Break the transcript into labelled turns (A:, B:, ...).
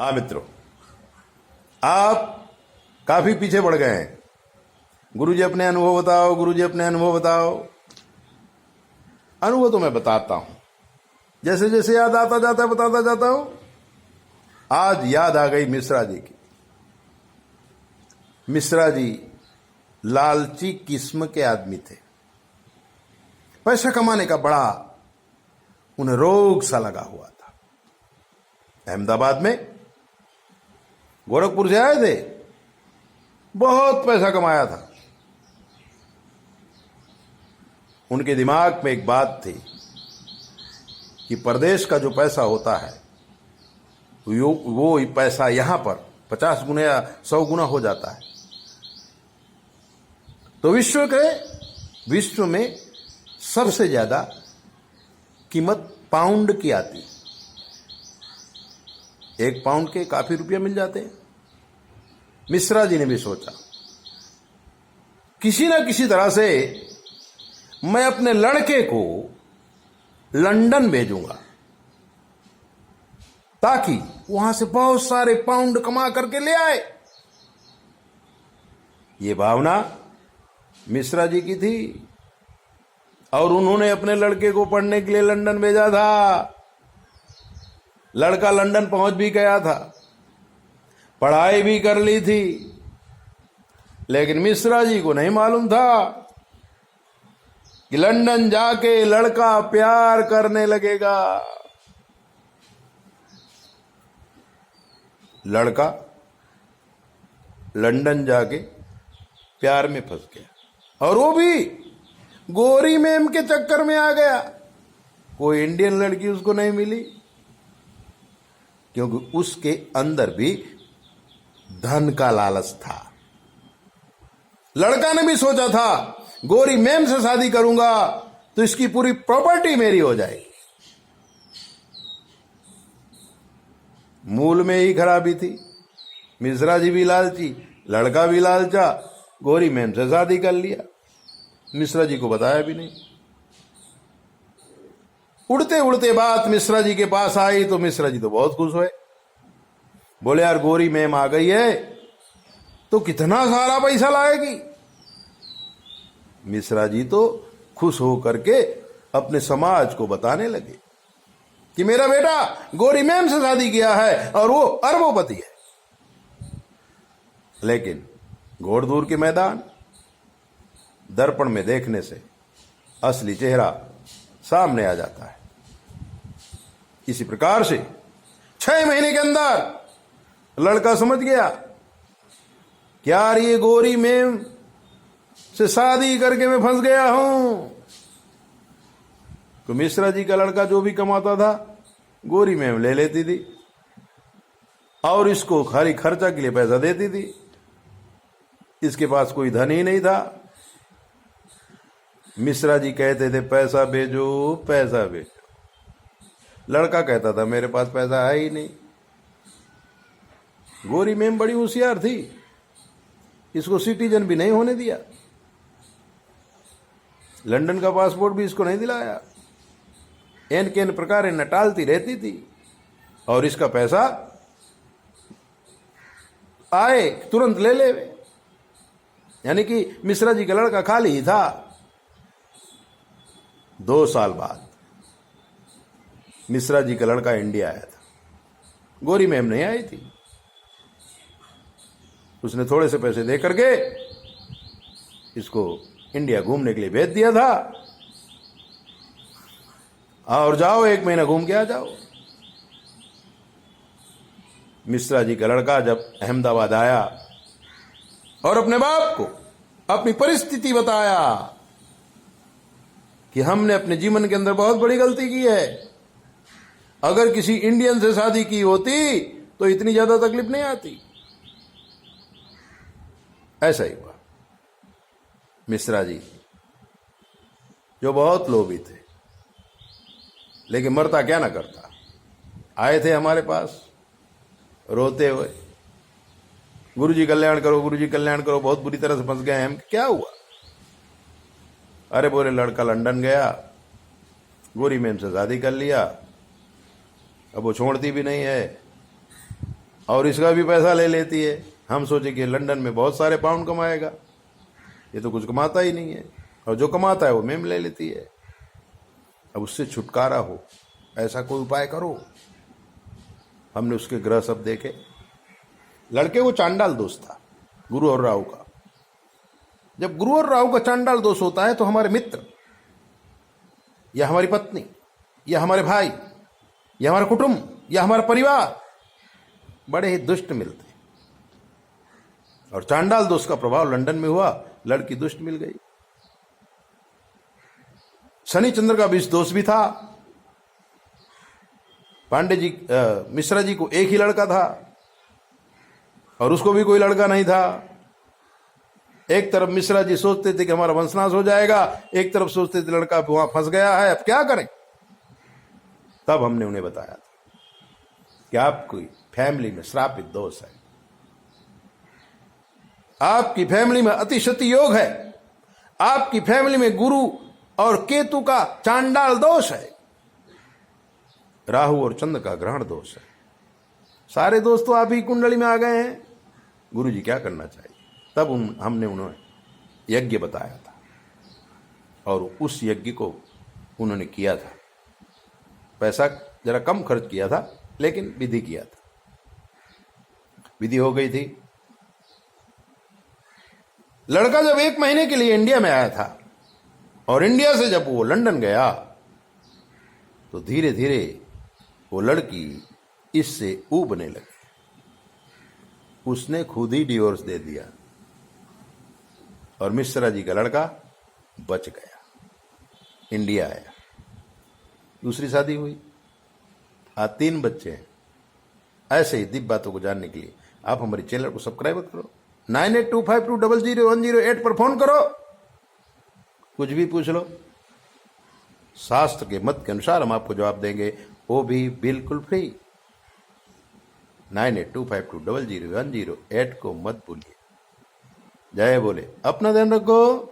A: हाँ मित्रों, आप काफी पीछे बढ़ गए हैं। गुरुजी अपने अनुभव बताओ, गुरुजी अपने अनुभव बताओ। अनुभव तो मैं बताता हूं, जैसे जैसे याद आता जाता है बताता जाता हूं। आज याद आ गई मिश्रा जी की। मिश्रा जी लालची किस्म के आदमी थे। पैसा कमाने का बड़ा उन्हें रोग सा लगा हुआ था। अहमदाबाद में गोरखपुर से आए थे, बहुत पैसा कमाया था। उनके दिमाग में एक बात थी कि परदेश का जो पैसा होता है वो पैसा यहां पर 50 गुना या 100 गुना हो जाता है। तो विश्व में सबसे ज्यादा कीमत पाउंड की आती है। 1 पाउंड के काफी रुपया मिल जाते हैं। मिश्रा जी ने भी सोचा किसी ना किसी तरह से मैं अपने लड़के को लंदन भेजूंगा ताकि वहां से बहुत सारे पाउंड कमा करके ले आए। ये भावना मिश्रा जी की थी और उन्होंने अपने लड़के को पढ़ने के लिए लंदन भेजा था। लड़का लंदन पहुंच भी गया था, पढ़ाई भी कर ली थी, लेकिन मिश्रा जी को नहीं मालूम था कि लंदन जाके लड़का प्यार करने लगेगा। लड़का लंदन जाके प्यार में फंस गया और वो भी गोरी मैम के चक्कर में आ गया। कोई इंडियन लड़की उसको नहीं मिली क्योंकि उसके अंदर भी धन का लालच था। लड़का ने भी सोचा था गोरी मैम से शादी करूंगा तो इसकी पूरी प्रॉपर्टी मेरी हो जाएगी। मूल में ही खराबी थी। मिश्रा जी भी लालची, लड़का भी लालचा, गोरी मैम से शादी कर लिया। मिश्रा जी को बताया भी नहीं। उड़ते उड़ते बात मिश्रा जी के पास आई तो मिश्रा जी तो बहुत खुश हुए। बोले यार गोरी मैम आ गई है तो कितना सारा पैसा लाएगी। मिश्रा जी तो खुश होकर के अपने समाज को बताने लगे कि मेरा बेटा गोरी मैम से शादी किया है और वो अरबोपति है। लेकिन घोड़ दूर के मैदान, दर्पण में देखने से असली चेहरा सामने आ जाता है। इसी प्रकार से 6 महीने के अंदर लड़का समझ गया कि यार ये गोरी मैम से शादी करके मैं फंस गया हूं। तो मिश्रा जी का लड़का जो भी कमाता था गोरी मैम ले लेती थी और इसको खाली खर्चा के लिए पैसा देती थी। इसके पास कोई धन ही नहीं था। मिश्रा जी कहते थे पैसा भेजो पैसा भेजो। लड़का कहता था मेरे पास पैसा है ही नहीं। गोरी मैम बड़ी होशियार थी, इसको सिटीजन भी नहीं होने दिया। लंदन का पासपोर्ट भी इसको नहीं दिलाया। एन के एन प्रकार न टालती रहती थी और इसका पैसा आए तुरंत ले ले। यानी कि मिश्रा जी का लड़का खाली ही था। 2 साल बाद मिश्रा जी का लड़का इंडिया आया था। गोरी मैम नहीं आई थी। उसने थोड़े से पैसे दे करके इसको इंडिया घूमने के लिए भेज दिया था और जाओ 1 महीना घूम के आ जाओ। मिश्रा जी का लड़का जब अहमदाबाद आया और अपने बाप को अपनी परिस्थिति बताया कि हमने अपने जीवन के अंदर बहुत बड़ी गलती की है। अगर किसी इंडियन से शादी की होती तो इतनी ज्यादा तकलीफ नहीं आती। ऐसा ही हुआ। मिश्रा जी जो बहुत लोभी थे लेकिन मरता क्या ना करता, आए थे हमारे पास रोते हुए, गुरुजी कल्याण करो, गुरुजी कल्याण करो, बहुत बुरी तरह से फंस गए हम। क्या हुआ? अरे बोले लड़का लंदन गया, गोरी मैम से शादी कर लिया, अब वो छोड़ती भी नहीं है। और इसका भी पैसा ले लेती है। हम सोचे कि लंदन में बहुत सारे पाउंड कमाएगा, ये तो कुछ कमाता ही नहीं है, और जो कमाता है वो मेम ले लेती है। अब उससे छुटकारा हो ऐसा कोई उपाय करो। हमने उसके ग्रह सब देखे। लड़के को चांडाल दोष था, गुरु और राहु का। जब गुरु और राहु का चांडाल दोष होता है तो हमारे मित्र या हमारी पत्नी या हमारे भाई या हमारा कुटुंब या हमारा परिवार बड़े ही दुष्ट मिलते। और चांडाल दोष का प्रभाव लंदन में हुआ, लड़की दुष्ट मिल गई। शनि चंद्र का बीच दोष भी था। पांडे जी मिश्रा जी को एक ही लड़का था और उसको भी कोई लड़का नहीं था। एक तरफ मिश्रा जी सोचते थे कि हमारा वंशनाश हो जाएगा, एक तरफ सोचते थे लड़का वहां फंस गया है, अब क्या करें। तब हमने उन्हें बताया था कि आपकी फैमिली में श्रापित दोष है, आपकी फैमिली में अतिशति योग है, आपकी फैमिली में गुरु और केतु का चांडाल दोष है, राहु और चंद्र का ग्रहण दोष है। सारे दोस्त तो आप ही कुंडली में आ गए हैं, गुरु जी क्या करना चाहिए। तब हमने उन्हें यज्ञ बताया था और उस यज्ञ को उन्होंने किया था। पैसा जरा कम खर्च किया था लेकिन विधि किया था। विधि हो गई थी। लड़का जब 1 महीने के लिए इंडिया में आया था और इंडिया से जब वो लंदन गया तो धीरे धीरे वो लड़की इससे ऊबने लगी। उसने खुद ही डिवोर्स दे दिया और मिश्रा जी का लड़का बच गया, इंडिया आया, दूसरी शादी हुई, आज 3 बच्चे हैं। ऐसे ही दिव्य बातों को जानने के लिए आप हमारे चैनल को सब्सक्राइब करो। 9825200108 पर फोन करो, कुछ भी पूछ लो, शास्त्र के मत के अनुसार हम आपको जवाब देंगे, वो भी बिल्कुल फ्री। 9825200108 को मत भूलिए। जय बोले, अपना ध्यान रखो।